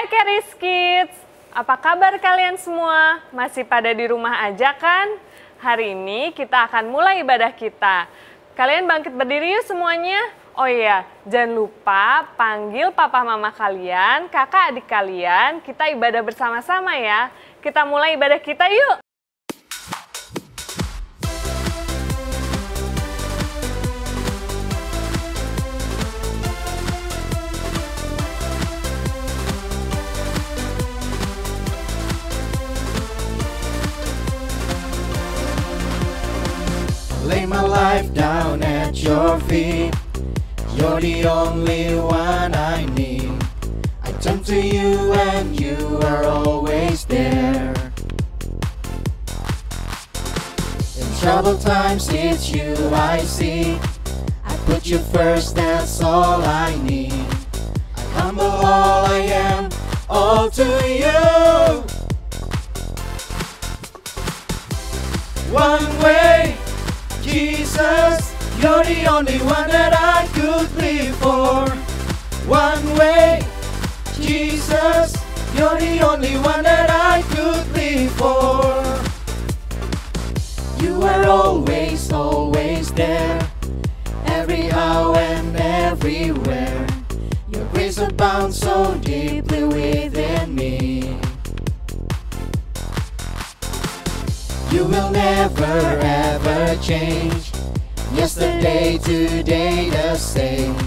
Hai Keris Kids, apa kabar kalian semua? Masih pada di rumah aja kan? Hari ini kita akan mulai ibadah kita. Kalian bangkit berdiri yuk semuanya. Oh iya, jangan lupa panggil papa mama kalian, kakak adik kalian, kita ibadah bersama-sama ya. Kita mulai ibadah kita yuk. Lay my life down at your feet. You're the only one I need. I turn to you and you are always there. In troubled times it's you I see. I put you first, that's all I need. I humble all I am, all to you. One way, Jesus, you're the only one that I could live for. One way, Jesus, you're the only one that I could live for. You are always, always there, every how and everywhere. Your grace abounds so deeply within me. You will never ever change. Yesterday, today the same.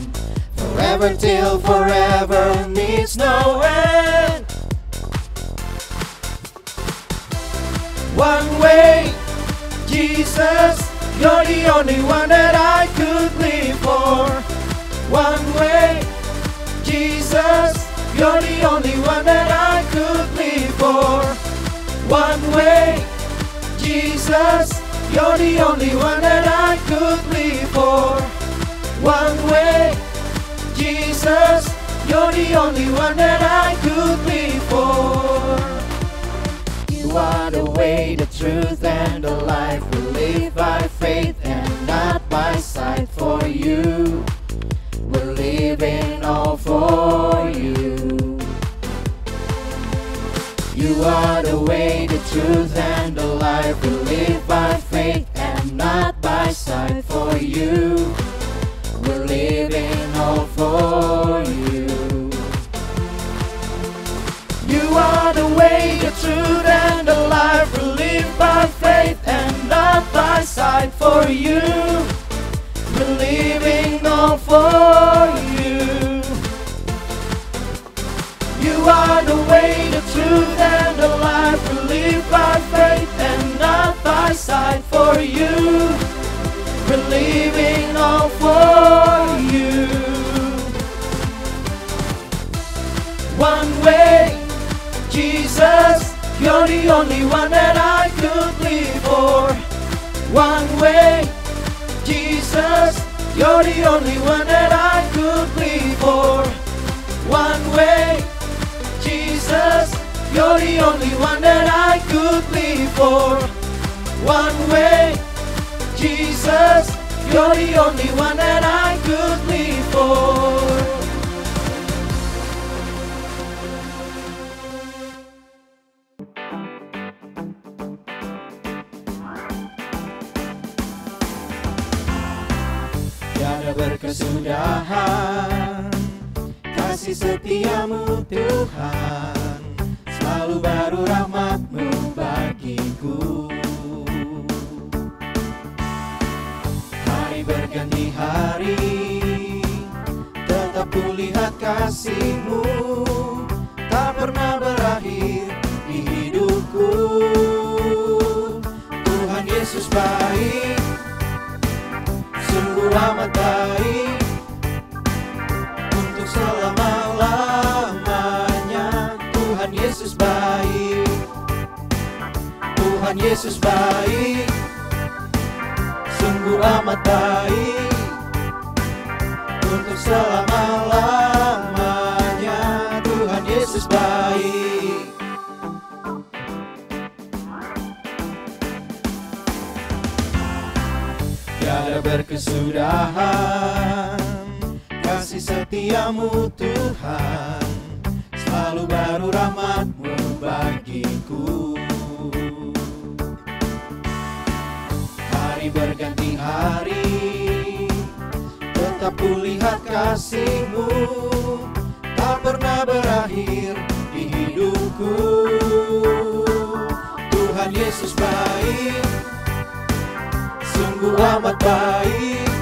Forever till forever needs no end. One way, Jesus, you're the only one that I could live for. One way, Jesus, you're the only one that I could live for. One way, Jesus, you're the only one that I could live for. One way, Jesus, you're the only one that I could live for. You are the way, the truth, and the life. We live by faith and not by sight. For you, we're living all for you. You are the way, the truth, and the life. We live by faith and not by sight. For you, we're living all for you. You are the way, the truth, and the life. We live by faith and not by sight. For you, we're living all for you. You are the way, the truth, and the life. We live by faith and not by sight. For you, we're living all for you. One way, Jesus, you're the only one that I could live for. One way, Jesus, you're the only one that I could live for. One way, Jesus, you're the only one that I could live for. One way, Jesus, you're the only one that I could live for. Tiada berkesudahan kasih setiamu Tuhan, selalu baru rahmat-Mu bagiku. Hari berganti hari, tetap kulihat kasih-Mu, tak pernah berakhir di hidupku. Tuhan Yesus baik, sungguh amat baik, untuk selama-lamanya. Tuhan Yesus baik, Tuhan Yesus baik, sungguh amat baik, untuk selama-lamanya. Tuhan Yesus baik. Tiada berkesudahan kasih setiamu Tuhan, selalu baru Kulihat kasih-Mu tak pernah berakhir di hidupku. Tuhan Yesus baik, sungguh amat baik,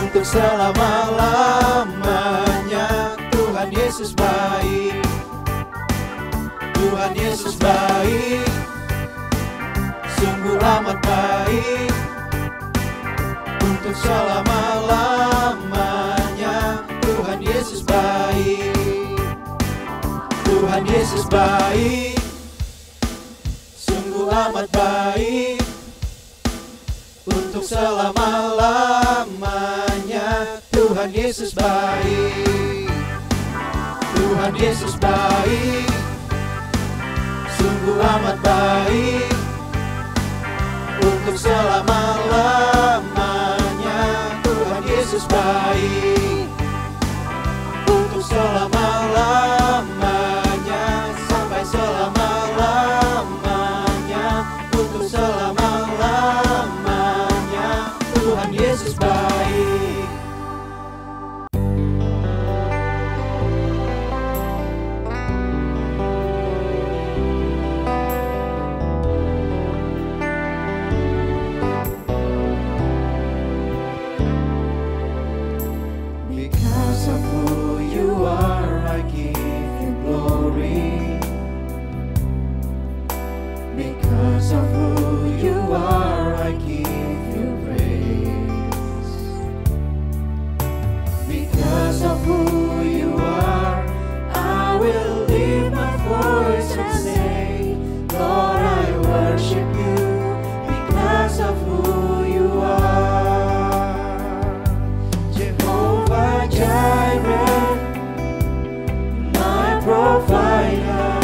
untuk selama-lamanya. Tuhan Yesus baik, Tuhan Yesus baik, sungguh amat baik, untuk selama-lamanya. Tuhan Yesus baik, Tuhan Yesus baik, sungguh amat baik, untuk selama-lamanya. Tuhan Yesus baik, Tuhan Yesus baik, sungguh amat baik, untuk selama-lamanya. Tuhan Yesus baik, untuk selama-lamanya, sampai selama-lamanya, untuk selama-lamanya. Tuhan Yesus baik. Because of who you are, I give you glory. Because of who you are, I give you praise. Because of who you are, I will lift my voice and say, Lord, I worship you. Because of who you are, Jehovah Jireh, my provider,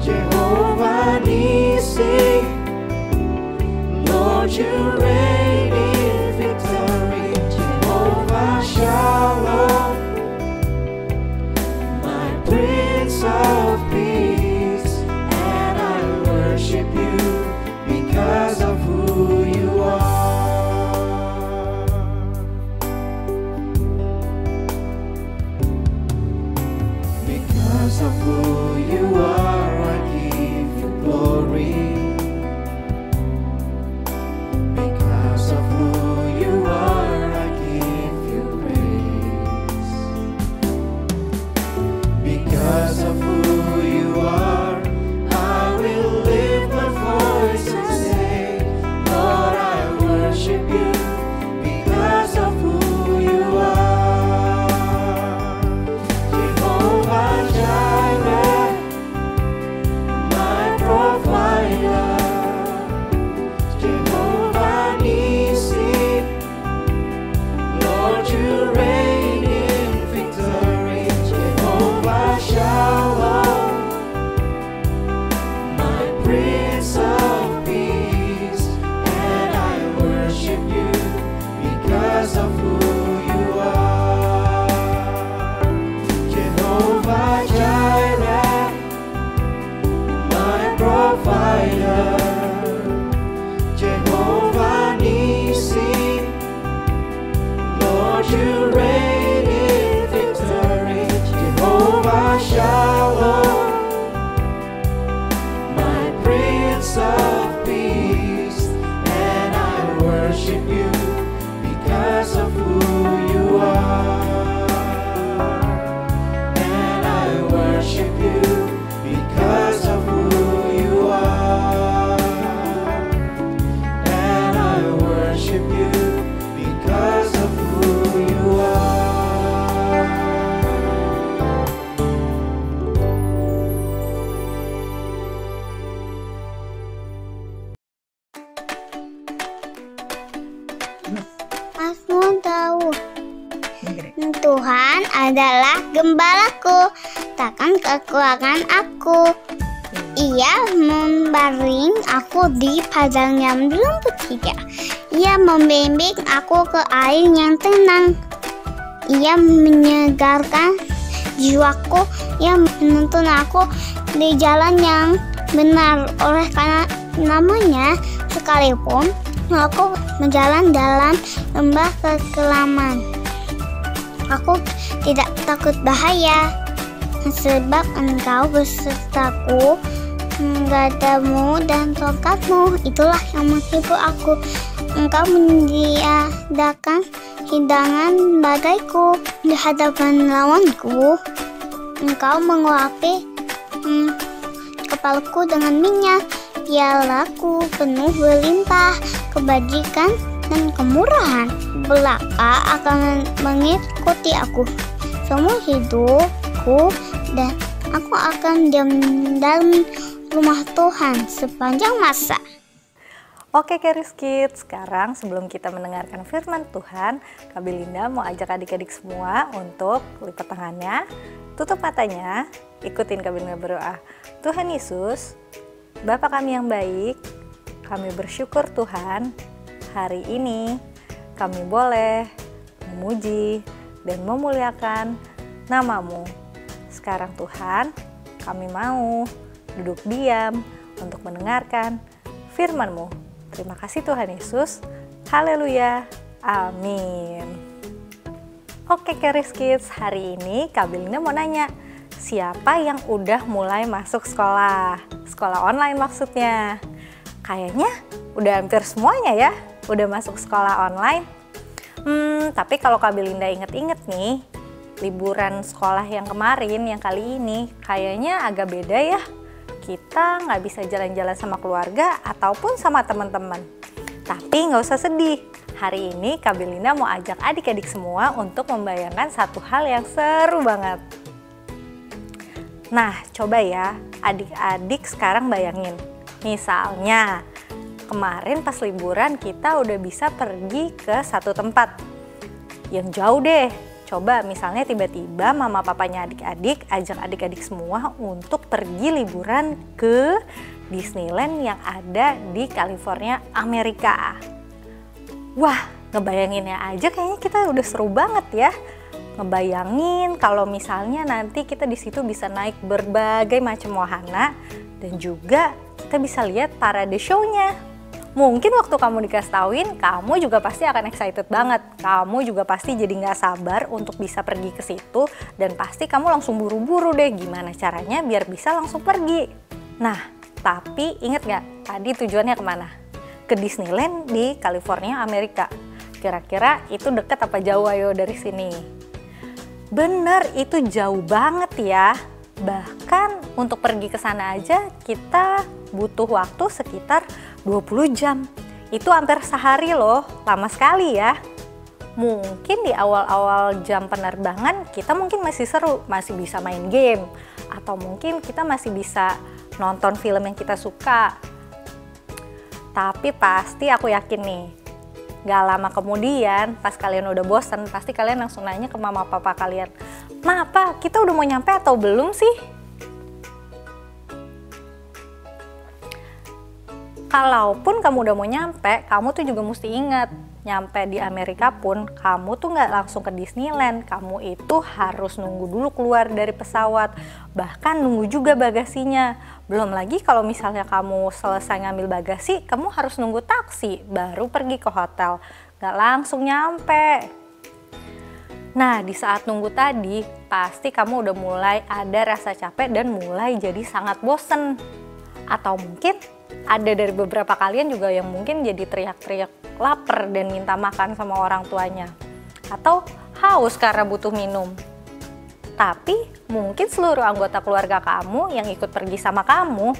Jehovah Nissi, Lord, you reign in victory. Jehovah Shalom, my Prince of Peace, and I worship you because of who you are. Because of who you are, I give you glory. Because of who you are, I give you praise. Because of who you are, I will lift my voice and say, Lord, I worship you. Because of who you are, Jehovah Jireh, my provider, Jehovah Nissi, Lord, you reign in victory. Jehovah Shalom, my Prince of Peace, and I worship you because of who you are. Jehovah Jireh, my provider, Jehovah Nissi, Lord, you reign in victory. Jehovah Shalom, my Prince of Peace, and I worship you because of who you are. And I worship you because of who you are. And I worship you because of who you are. Mazmur Daud. Tuhan adalah gembalaku, takkan kekurangan aku. Ia membaring aku di padang yang rumput hijau. Ia membimbing aku ke air yang tenang. Ia menyegarkan jiwaku. Ia menuntun aku di jalan yang benar. Oleh karena namanya, sekalipun Aku berjalan dalam lembah kekelaman. Aku tidak takut bahaya, sebab Engkau besertaku, gadamu dan tongkatmu, itulah yang menghibur aku. Engkau menyediakan hidangan bagiku di hadapan lawanku. Engkau mengurapi kepalaku dengan minyak, pialaku penuh berlimpah kebajikan dan kemurahan belaka akan mengikuti aku semua hidupku, dan aku akan diam dalam rumah Tuhan sepanjang masa. Oke Keris Kids, sekarang sebelum kita mendengarkan firman Tuhan, Kak Belinda mau ajak adik-adik semua untuk lipat tangannya, tutup matanya, ikutin Kak Belinda berdoa. Tuhan Yesus, Bapa kami yang baik, kami bersyukur Tuhan, hari ini kami boleh memuji dan memuliakan nama-Mu. Sekarang Tuhan, kami mau duduk diam untuk mendengarkan firman-Mu. Terima kasih Tuhan Yesus. Haleluya. Amin. Oke Keris Kids, hari ini Kak Belinda mau nanya, siapa yang udah mulai masuk sekolah? Sekolah online maksudnya. Kayaknya udah hampir semuanya ya, udah masuk sekolah online. Tapi kalau Kak Belinda inget-inget nih, liburan sekolah yang kemarin, yang kali ini, kayaknya agak beda ya. Kita nggak bisa jalan-jalan sama keluarga ataupun sama teman-teman. Tapi nggak usah sedih. Hari ini Kak Belinda mau ajak adik-adik semua untuk membayangkan satu hal yang seru banget. Nah, coba ya adik-adik sekarang bayangin. Misalnya, kemarin pas liburan kita udah bisa pergi ke satu tempat yang jauh deh. Coba misalnya tiba-tiba mama papanya adik-adik ajak adik-adik semua untuk pergi liburan ke Disneyland yang ada di California, Amerika. Wah, ngebayanginnya aja kayaknya kita udah seru banget ya. Ngebayangin kalau misalnya nanti kita di situ bisa naik berbagai macam wahana dan juga kita bisa lihat parade show-nya. Mungkin waktu kamu dikasih tauin, kamu juga pasti akan excited banget. Kamu juga pasti jadi nggak sabar untuk bisa pergi ke situ dan pasti kamu langsung buru-buru deh gimana caranya biar bisa langsung pergi. Nah, tapi inget nggak tadi tujuannya kemana? Ke Disneyland di California, Amerika. Kira-kira itu deket apa jauh ayo dari sini? Bener, itu jauh banget ya. Bahkan untuk pergi ke sana aja kita butuh waktu sekitar 20 jam. Itu hampir sehari loh, lama sekali ya. Mungkin di awal-awal jam penerbangan kita mungkin masih seru, masih bisa main game. Atau mungkin kita masih bisa nonton film yang kita suka. Tapi pasti aku yakin nih, gak lama kemudian pas kalian udah bosen, pasti kalian langsung nanya ke mama papa kalian, "Ma, apa kita udah mau nyampe atau belum sih?" Kalaupun kamu udah mau nyampe, kamu tuh juga mesti ingat, nyampe di Amerika pun kamu tuh nggak langsung ke Disneyland, kamu itu harus nunggu dulu keluar dari pesawat, bahkan nunggu juga bagasinya. Belum lagi kalau misalnya kamu selesai ngambil bagasi, kamu harus nunggu taksi, baru pergi ke hotel, nggak langsung nyampe. Nah, di saat nunggu tadi, pasti kamu udah mulai ada rasa capek dan mulai jadi sangat bosen. Atau mungkin ada dari beberapa kalian juga yang mungkin jadi teriak-teriak lapar dan minta makan sama orang tuanya. Atau haus karena butuh minum. Tapi mungkin seluruh anggota keluarga kamu yang ikut pergi sama kamu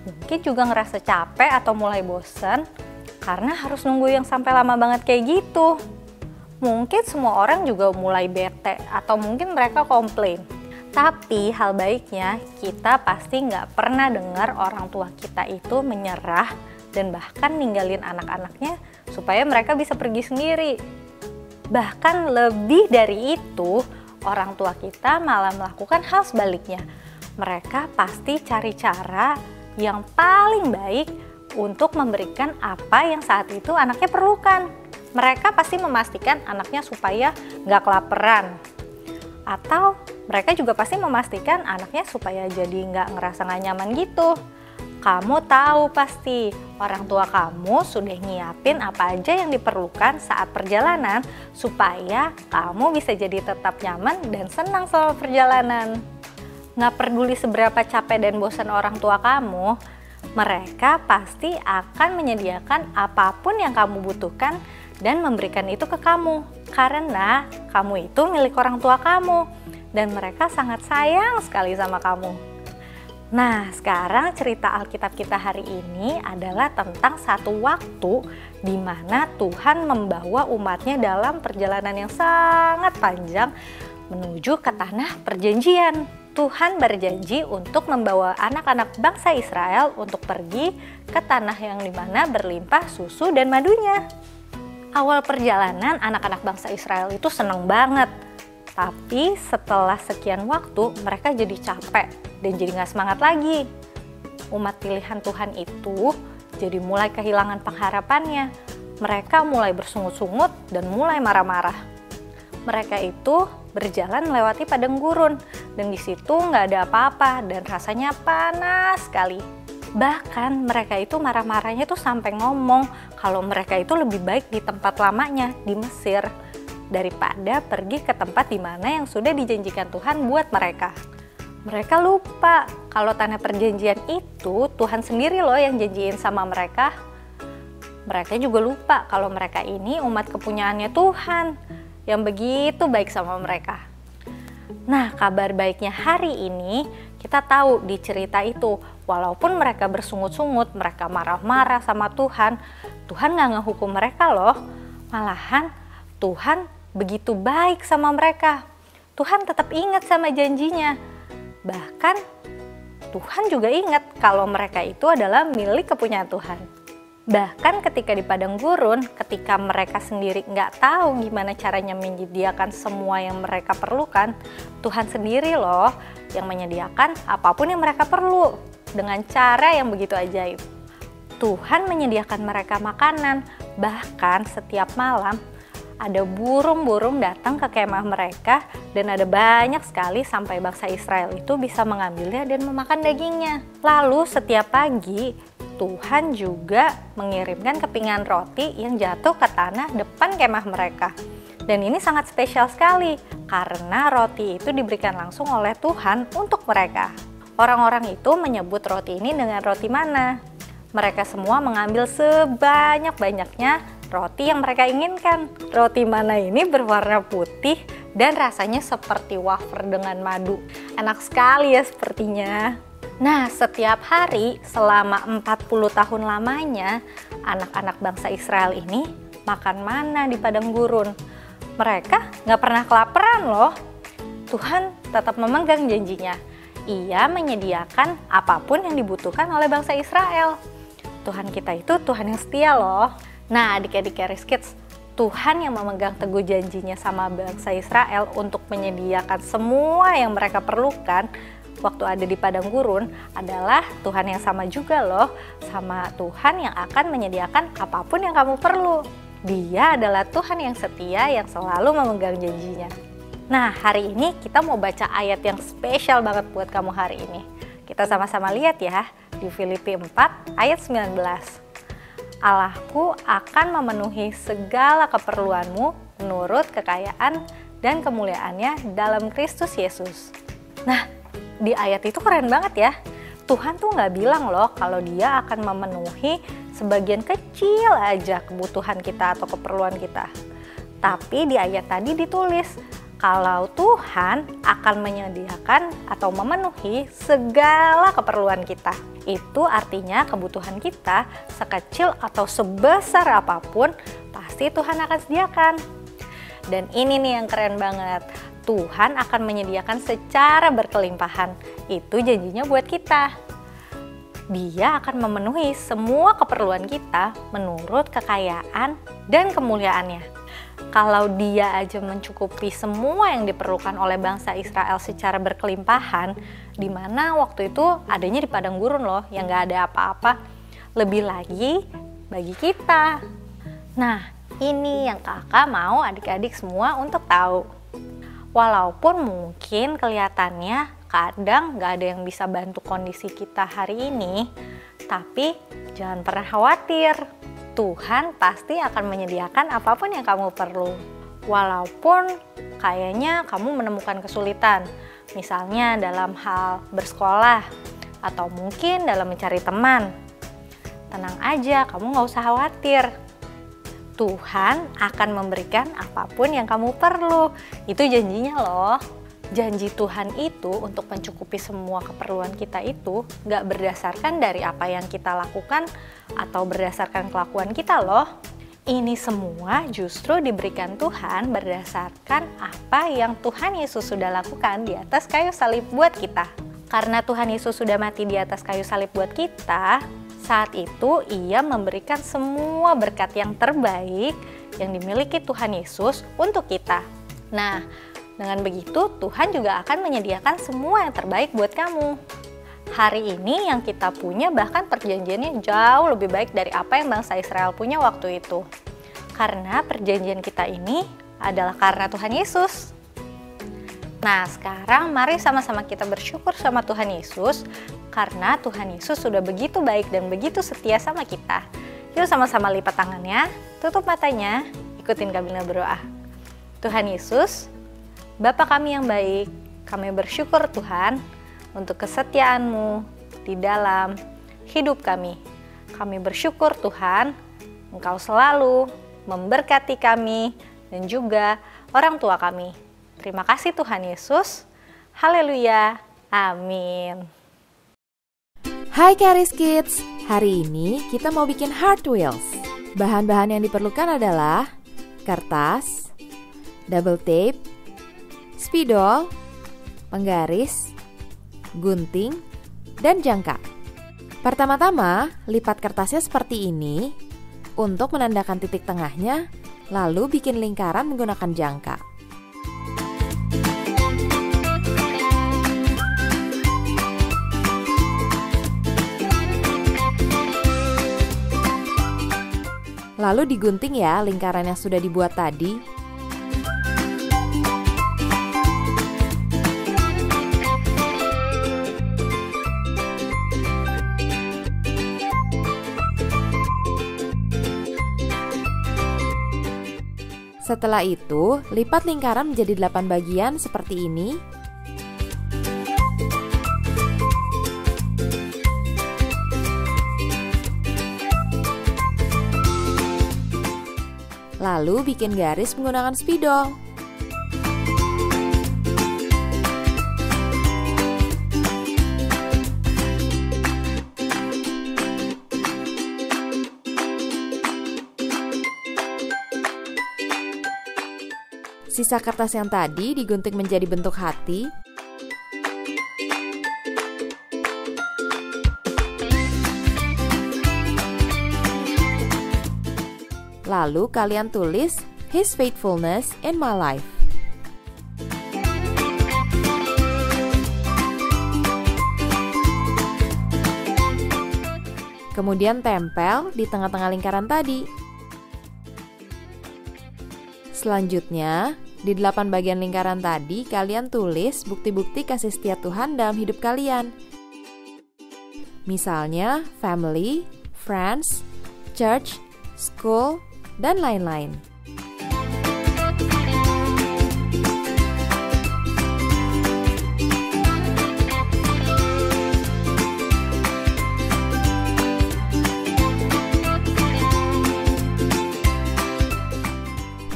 mungkin juga ngerasa capek atau mulai bosen karena harus nunggu yang sampai lama banget kayak gitu. Mungkin semua orang juga mulai bete atau mungkin mereka komplain. Tapi hal baiknya kita pasti nggak pernah dengar orang tua kita itu menyerah dan bahkan ninggalin anak-anaknya supaya mereka bisa pergi sendiri. Bahkan lebih dari itu, orang tua kita malah melakukan hal sebaliknya. Mereka pasti cari cara yang paling baik untuk memberikan apa yang saat itu anaknya perlukan. Mereka pasti memastikan anaknya supaya nggak kelaparan. Atau mereka juga pasti memastikan anaknya supaya jadi nggak ngerasa nggak nyaman gitu. Kamu tahu pasti orang tua kamu sudah nyiapin apa aja yang diperlukan saat perjalanan supaya kamu bisa jadi tetap nyaman dan senang selama perjalanan. Nggak peduli seberapa capek dan bosan orang tua kamu, mereka pasti akan menyediakan apapun yang kamu butuhkan dan memberikan itu ke kamu. Karena kamu itu milik orang tua kamu dan mereka sangat sayang sekali sama kamu. Nah, sekarang cerita Alkitab kita hari ini adalah tentang satu waktu di mana Tuhan membawa umatnya dalam perjalanan yang sangat panjang menuju ke tanah perjanjian. Tuhan berjanji untuk membawa anak-anak bangsa Israel untuk pergi ke tanah yang dimana berlimpah susu dan madunya. Awal perjalanan anak-anak bangsa Israel itu senang banget. Tapi setelah sekian waktu mereka jadi capek dan jadi gak semangat lagi. Umat pilihan Tuhan itu jadi mulai kehilangan pengharapannya. Mereka mulai bersungut-sungut dan mulai marah-marah. Mereka itu berjalan melewati padang gurun dan di situ nggak ada apa-apa dan rasanya panas sekali. Bahkan mereka itu marah-marahnya tuh sampai ngomong kalau mereka itu lebih baik di tempat lamanya di Mesir daripada pergi ke tempat di mana yang sudah dijanjikan Tuhan buat mereka. Mereka lupa kalau tanah perjanjian itu Tuhan sendiri loh yang janjiin sama mereka. Mereka juga lupa kalau mereka ini umat kepunyaannya Tuhan yang begitu baik sama mereka. Nah, kabar baiknya hari ini kita tahu di cerita itu, walaupun mereka bersungut-sungut, mereka marah-marah sama Tuhan, Tuhan gak ngehukum mereka loh. Malahan Tuhan begitu baik sama mereka. Tuhan tetap ingat sama janjinya. Bahkan Tuhan juga ingat kalau mereka itu adalah milik kepunyaan Tuhan. Bahkan ketika di padang gurun, ketika mereka sendiri nggak tahu gimana caranya menyediakan semua yang mereka perlukan, Tuhan sendiri loh yang menyediakan apapun yang mereka perlu dengan cara yang begitu ajaib. Tuhan menyediakan mereka makanan, bahkan setiap malam ada burung-burung datang ke kemah mereka dan ada banyak sekali sampai bangsa Israel itu bisa mengambilnya dan memakan dagingnya. Lalu setiap pagi Tuhan juga mengirimkan kepingan roti yang jatuh ke tanah depan kemah mereka. Dan ini sangat spesial sekali karena roti itu diberikan langsung oleh Tuhan untuk mereka. Orang-orang itu menyebut roti ini dengan roti mana. Mereka semua mengambil sebanyak-banyaknya roti yang mereka inginkan. Roti mana ini berwarna putih dan rasanya seperti wafer dengan madu. Enak sekali ya sepertinya. Nah, setiap hari selama 40 tahun lamanya, anak-anak bangsa Israel ini makan mana di padang gurun. Mereka nggak pernah kelaparan loh. Tuhan tetap memegang janjinya. Ia menyediakan apapun yang dibutuhkan oleh bangsa Israel. Tuhan kita itu Tuhan yang setia loh. Nah, adik-adik Charis Kids, Tuhan yang memegang teguh janjinya sama bangsa Israel untuk menyediakan semua yang mereka perlukan waktu ada di padang gurun adalah Tuhan yang sama juga loh sama Tuhan yang akan menyediakan apapun yang kamu perlu. Dia adalah Tuhan yang setia yang selalu memegang janjinya. Nah, hari ini kita mau baca ayat yang spesial banget buat kamu hari ini. Kita sama-sama lihat ya di Filipi 4 ayat 19. Allahku akan memenuhi segala keperluanmu menurut kekayaan dan kemuliaannya dalam Kristus Yesus. Nah, di ayat itu keren banget ya. Tuhan tuh nggak bilang loh kalau dia akan memenuhi sebagian kecil aja kebutuhan kita atau keperluan kita. Tapi di ayat tadi ditulis kalau Tuhan akan menyediakan atau memenuhi segala keperluan kita. Itu artinya kebutuhan kita sekecil atau sebesar apapun pasti Tuhan akan sediakan. Dan ini nih yang keren banget. Tuhan akan menyediakan secara berkelimpahan. Itu janjinya buat kita. Dia akan memenuhi semua keperluan kita menurut kekayaan dan kemuliaannya. Kalau dia aja mencukupi semua yang diperlukan oleh bangsa Israel secara berkelimpahan, di mana waktu itu adanya di padang gurun loh, yang gak ada apa-apa, lebih lagi bagi kita. Nah, ini yang kakak mau adik-adik semua untuk tahu. Walaupun mungkin kelihatannya kadang gak ada yang bisa bantu kondisi kita hari ini, Tapi jangan pernah khawatir, Tuhan pasti akan menyediakan apapun yang kamu perlu. Walaupun kayaknya kamu menemukan kesulitan, misalnya dalam hal bersekolah, atau mungkin dalam mencari teman. Tenang aja, kamu gak usah khawatir. Tuhan akan memberikan apapun yang kamu perlu. Itu janjinya loh. Janji Tuhan itu untuk mencukupi semua keperluan kita itu gak berdasarkan dari apa yang kita lakukan atau berdasarkan kelakuan kita loh. Ini semua justru diberikan Tuhan berdasarkan apa yang Tuhan Yesus sudah lakukan di atas kayu salib buat kita. Karena Tuhan Yesus sudah mati di atas kayu salib buat kita, saat itu Ia memberikan semua berkat yang terbaik yang dimiliki Tuhan Yesus untuk kita. Nah, dengan begitu Tuhan juga akan menyediakan semua yang terbaik buat kamu. Hari ini yang kita punya bahkan perjanjiannya jauh lebih baik dari apa yang bangsa Israel punya waktu itu. Karena perjanjian kita ini adalah karena Tuhan Yesus. Nah, sekarang mari sama-sama kita bersyukur sama Tuhan Yesus karena Tuhan Yesus sudah begitu baik dan begitu setia sama kita. Yuk sama-sama lipat tangannya, tutup matanya, ikutin Gabriela berdoa. Tuhan Yesus, Bapa kami yang baik, kami bersyukur Tuhan untuk kesetiaan-Mu di dalam hidup kami. Kami bersyukur Tuhan, Engkau selalu memberkati kami dan juga orang tua kami. Terima kasih Tuhan Yesus. Haleluya. Amin. Hai Charis Kids, hari ini kita mau bikin Heart Wheels. Bahan-bahan yang diperlukan adalah kertas, double tape, spidol, penggaris, gunting, dan jangka. Pertama-tama, lipat kertasnya seperti ini untuk menandakan titik tengahnya, lalu bikin lingkaran menggunakan jangka. Lalu digunting ya lingkaran yang sudah dibuat tadi. Setelah itu, lipat lingkaran menjadi 8 bagian seperti ini. Lalu bikin garis menggunakan spidol. Sisa kertas yang tadi digunting menjadi bentuk hati. Lalu kalian tulis His faithfulness in my life. Kemudian tempel di tengah-tengah lingkaran tadi. Selanjutnya, di 8 bagian lingkaran tadi kalian tulis bukti-bukti kasih setia Tuhan dalam hidup kalian. Misalnya family, friends, church, school, dan lain-lain.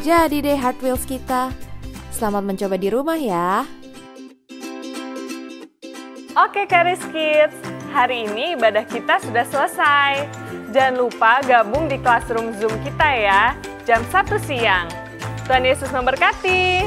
Jadi deh Heart Wheels kita. Selamat mencoba di rumah ya. Oke Charis Kids, hari ini ibadah kita sudah selesai. Jangan lupa gabung di classroom Zoom kita ya, jam 1 siang. Tuhan Yesus memberkati.